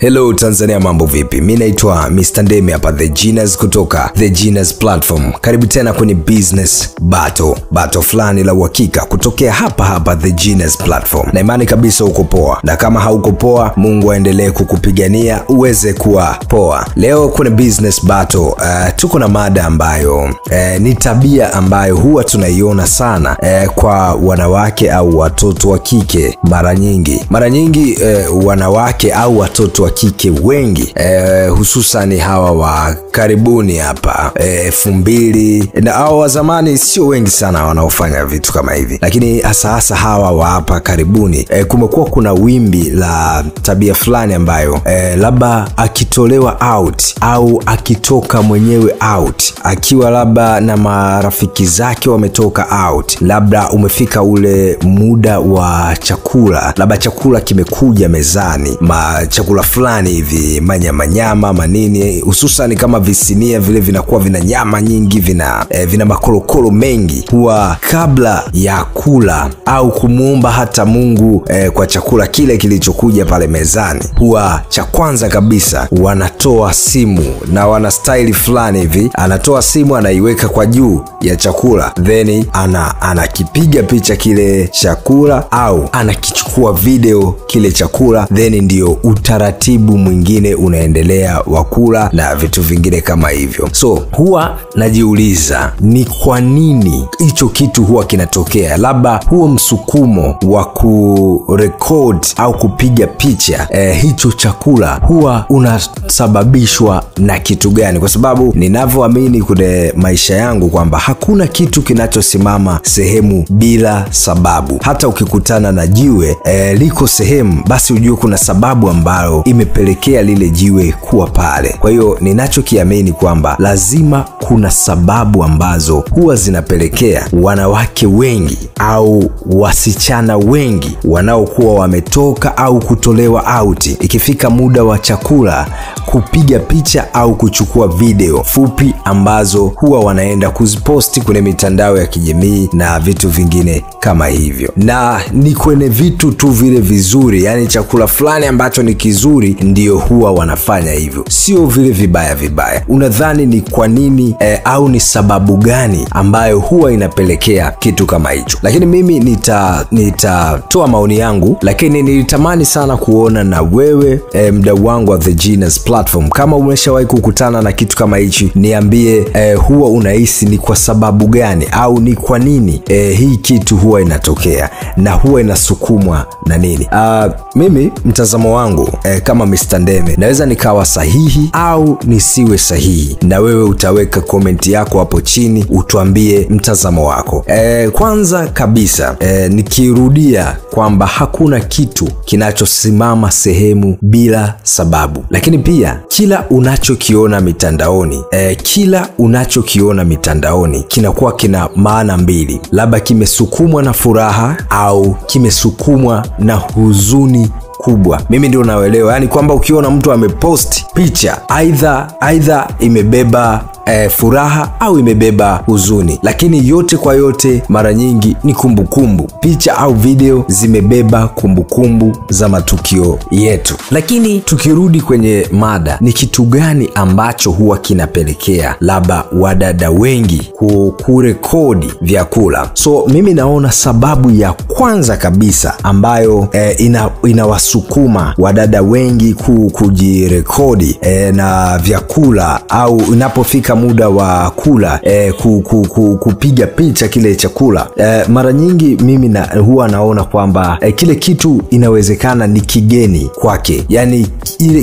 Hello Tanzania, mambo vipi? Mimi naitwa Mr. Ndemi hapa The Genius kutoka The Genius Platform. Karibu tena kwenye business battle fulani la uhakika kutokea hapa The Genius Platform. Na imani kabisa uko poa. Na kama hauko poa, Mungu aendelee kukupigania uweze kuwa poa. Leo kuna business battle, tuko na mada ambayo ni tabia ambayo huwa tunaiona sana kwa wanawake au watoto wa kike. Mara nyingi wanawake au watoto wa kike wengi hususan hawa wa karibuni hapa 2000 na hao wa zamani sio wengi sana wanaofanya vitu kama hivi, lakini hasa hawa wa hapa karibuni kumekuwa kuna wimbi la tabia fulani ambayo labda akitolewa out au akitoka mwenyewe out, akiwa labda na marafiki zake wametoka out, labda umefika ule muda wa chakula, labda chakula kimekuja mezani, chakula fulani hivi, manyama manini, hususan kama visinia vile vinakuwa vina nyama nyingi, vina makolokolo mengi. Huwa kabla ya kula au kumuomba hata Mungu kwa chakula kile kilichokuja pale mezani, huwa cha kwanza kabisa wanatoa simu, na wana style fulani hivi, anatoa simu anaiweka kwa juu ya chakula, then anakipiga picha kile chakula au anakichukua video kile chakula, then ndio utaratibu mwingine unaendelea wa kula na vitu vingine kama hivyo. So huwa najiuliza ni kwa nini hicho kitu huwa kinatokea, labda huo msukumo wa kurecord au kupiga picha hicho chakula huwa unasababishwa na kitu gani? Kwa sababu ninavyoamini kwenye maisha yangu kwamba hakuna kitu kinachosimama sehemu bila sababu. Hata ukikutana na jiwe liko sehemu, basi ujue kuna sababu ambayo imepelekea lile jiwe kuwa pale. Kwa hiyo ninachokiamini kwamba lazima kuna sababu ambazo huwa zinapelekea wanawake wengi au wasichana wengi wanaokuwa wametoka au kutolewa out, ikifika muda wa chakula kupiga picha au kuchukua video fupi ambazo huwa wanaenda kuziposti kwenye mitandao ya kijamii na vitu vingine kama hivyo. Na ni kwenye vitu tu vile vizuri, yani chakula fulani ambacho ni kizuri ndio huwa wanafanya hivyo, sio vile vibaya. Unadhani ni kwa nini au ni sababu gani ambayo huwa inapelekea kitu kama hicho? Lakini mimi nitatoa maoni yangu, lakini nilitamani sana kuona na wewe mdau wangu wa The Genius Platform, kama umeshawahi kukutana na kitu kama hichi, niambie huwa unahisi ni kwa sababu gani au ni kwa nini hii kitu huwa inatokea na huwa inasukumwa na nini. Mimi mtazamo wangu kama Mr. Ndemi, naweza nikawa sahihi au nisiwe sahihi, na wewe utaweka komenti yako hapo chini utuambie mtazamo wako. Kwanza kabisa nikirudia kwamba hakuna kitu kinachosimama sehemu bila sababu, lakini pia kila unachokiona mitandaoni kinakuwa kina maana mbili, labda kimesukumwa na furaha au kimesukumwa na huzuni kubwa. Mimi ndio naelewa, yani kwamba ukiona mtu amepost picha either imebeba furaha au imebeba huzuni, lakini yote kwa yote mara nyingi ni kumbukumbu. Picha au video zimebeba kumbukumbu za matukio yetu. Lakini tukirudi kwenye mada, ni kitu gani ambacho huwa kinapelekea labda wadada wengi kurekodi vyakula? So mimi naona sababu ya kwanza kabisa ambayo inawasukuma wadada wengi kujirekodi na vyakula, au inapofika muda wa kula kupiga picha kile chakula, mara nyingi mimi huwa naona kwamba kile kitu inawezekana ni kigeni kwake, yani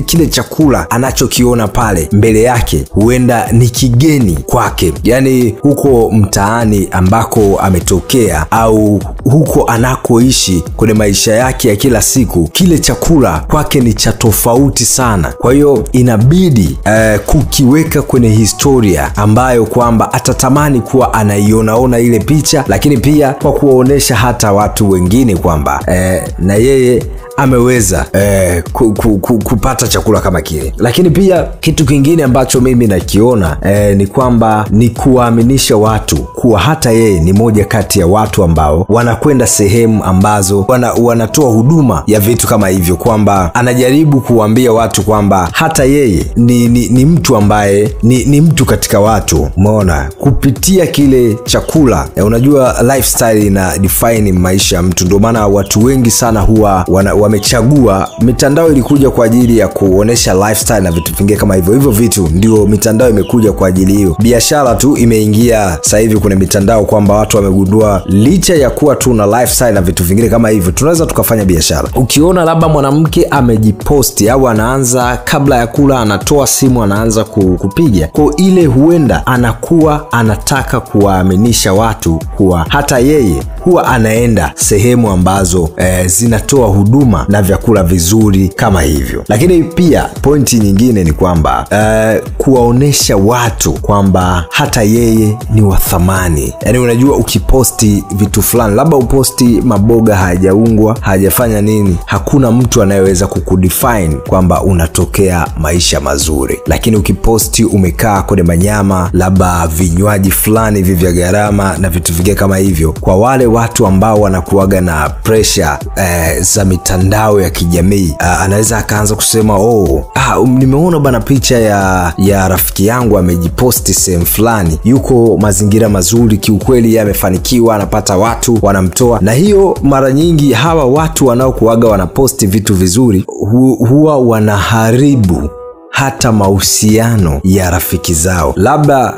kile chakula anachokiona pale mbele yake huenda ni kigeni kwake, yani huko mtaani ambako ametokea au huko anakoishi kwenye maisha yake ya kila siku, kile chakula kwake ni cha tofauti sana. Kwa hiyo inabidi kukiweka kwenye historia ambayo kwamba atatamani kuwa anaiona ile picha, lakini pia kwa kuwaonesha hata watu wengine kwamba na yeye ameweza kupata chakula kama kile. Lakini pia kitu kingine ambacho mimi nakiona ni kwamba ni kuwaaminisha watu kuwa hata yeye ni moja kati ya watu ambao wana wanakwenda sehemu ambazo wanatoa huduma ya vitu kama hivyo, kwamba anajaribu kuambia watu kwamba hata yeye ni mtu ambaye ni mtu katika watu. Umeona, kupitia kile chakula. Unajua lifestyle ina define maisha ya mtu, ndio maana watu wengi sana huwa wamechagua. Mitandao ilikuja kwa ajili ya kuonesha lifestyle na vitu vingine kama hivyo. Hivyo vitu ndio mitandao imekuja kwa ajili hiyo. Biashara tu imeingia sasa hivi kuna mitandao, kwamba watu wamegundua licha ya kuwa tu na lifestyle na vitu vingine kama hivyo, tunaweza tukafanya biashara. Ukiona labda mwanamke amejiposti au anaanza kabla ya kula anatoa simu anaanza kupiga, kwa ile huenda anakuwa anataka kuwaaminisha watu kuwa hata yeye huwa anaenda sehemu ambazo zinatoa huduma na vyakula vizuri kama hivyo. Lakini pia pointi nyingine ni kwamba kuwaonesha watu kwamba hata yeye ni wa thamani. Yani unajua ukiposti vitu fulani, labda uposti maboga hajaungwa, hajafanya nini, hakuna mtu anayeweza kukudefine kwamba unatokea maisha mazuri. Lakini ukiposti umekaa kwenye manyama, labda vinywaji fulani vya gharama na vitu vingine kama hivyo, kwa wale watu ambao wanakuaga na pressure za mitandao ya kijamii, anaweza akaanza kusema nimeona bana picha ya rafiki yangu amejiposti sehemu fulani, yuko mazingira mazuri, kiukweli yeye amefanikiwa, anapata watu wanamtoa. Na hiyo mara nyingi hawa watu wanaokuaga wanaposti vitu vizuri huwa wanaharibu hata mahusiano ya rafiki zao. Labda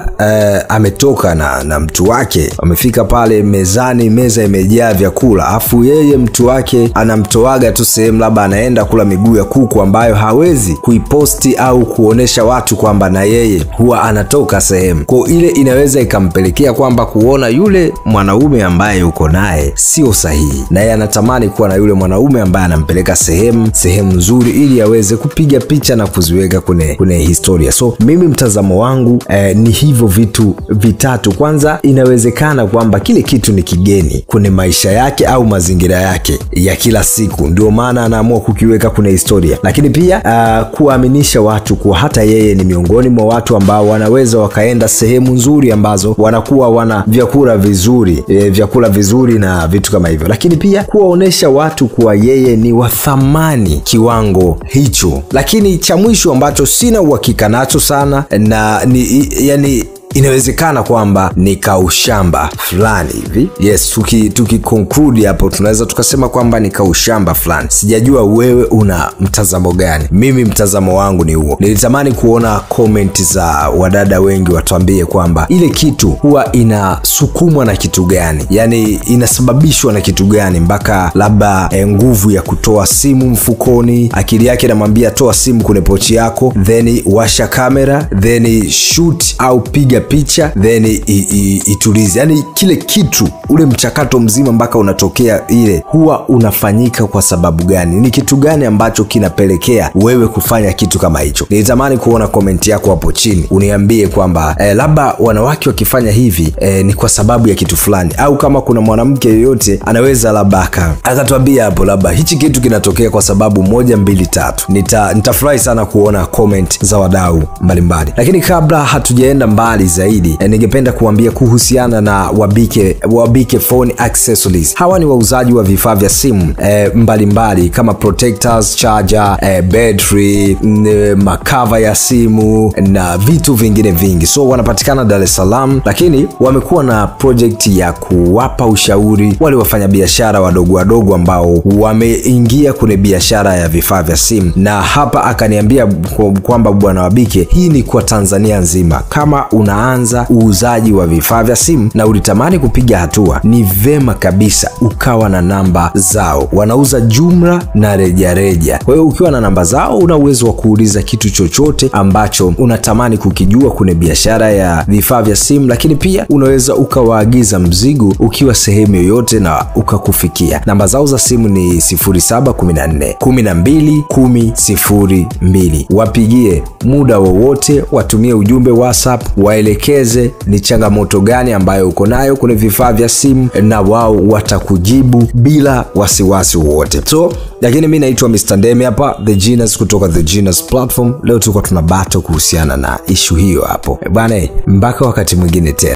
ametoka na mtu wake, amefika pale mezani, meza imejaa vyakula, afu yeye mtu wake anamtoaga tu sehemu, labda anaenda kula miguu ya kuku ambayo hawezi kuiposti au kuonesha watu kwamba na yeye huwa anatoka sehemu. Kwa ile inaweza ikampelekea kwamba kuona yule mwanaume ambaye uko naye sio sahihi, na yeye anatamani kuwa na yule mwanaume ambaye anampeleka sehemu nzuri ili aweze kupiga picha na kuziweka kwenye historia. So mimi mtazamo wangu ni hivyo vitu vitatu. Kwanza, inawezekana kwamba kile kitu ni kigeni kwenye maisha yake au mazingira yake ya kila siku, ndio maana anaamua kukiweka kwenye historia. Lakini pia kuaminisha watu kuwa hata yeye ni miongoni mwa watu ambao wanaweza wakaenda sehemu nzuri ambazo wanakuwa wana vyakula vizuri na vitu kama hivyo. Lakini pia kuwaonesha watu kuwa yeye ni wa thamani kiwango hicho. Lakini cha mwisho ambacho sina uhakika nacho sana, na yani inawezekana kwamba ni kaushamba fulani hivi. Yes, tukiconclude hapo tunaweza tukasema kwamba ni kaushamba fulani. Sijajua wewe una mtazamo gani. Mimi mtazamo wangu ni huo. Nilitamani kuona comment za wadada wengi watuambie kwamba ile kitu huwa inasukumwa na kitu gani, yani inasababishwa na kitu gani mpaka labda nguvu ya kutoa simu mfukoni, akili yake inamwambia toa simu kwenye pochi yako, then washa kamera, then shoot au piga picha, then itulize. Yani kile kitu, ule mchakato mzima mpaka unatokea ile, huwa unafanyika kwa sababu gani? Ni kitu gani ambacho kinapelekea wewe kufanya kitu kama hicho? Nilitamani kuona comment yako hapo chini, uniambie kwamba labda wanawake wakifanya hivi ni kwa sababu ya kitu fulani, au kama kuna mwanamke yeyote anaweza labda akatuambia hapo labda hichi kitu kinatokea kwa sababu 1 2 3. Nitafurahi sana kuona comment za wadau mbalimbali. Lakini kabla hatujaenda mbali zaidi, ningependa kuambia kuhusiana na Wabike Phone Accessories. Hawa ni wauzaji wa vifaa vya simu mbalimbali kama protectors, charger, battery, makava ya simu na vitu vingine vingi. So wanapatikana Dar es Salaam, lakini wamekuwa na project ya kuwapa ushauri wale wafanyabiashara wadogo ambao wameingia kwenye biashara ya vifaa vya simu. Na hapa akaniambia kwamba bwana Wabike, hii ni kwa Tanzania nzima. Kama unaanza uuzaji wa vifaa vya simu na ulitamani kupiga hatua, ni vema kabisa ukawa na namba zao. Wanauza jumla na rejareja. Kwa hiyo ukiwa na namba zao, una uwezo wa kuuliza kitu chochote ambacho unatamani kukijua kwenye biashara ya vifaa vya simu. Lakini pia unaweza ukawaagiza mzigo ukiwa sehemu yoyote na ukakufikia. Namba zao za simu ni 0714 12 1002. Wapigie muda wowote, watumie ujumbe WhatsApp, waelekeze ni changamoto gani ambayo uko nayo kwenye vifaa vya simu, na wao watakujibu bila wasiwasi wote. So, lakini mimi naitwa Mr. Ndeme hapa, The Genius kutoka The Genius Platform. Leo tulikuwa tuna battle kuhusiana na issue hiyo hapo. Bwana, mpaka wakati mwingine tena.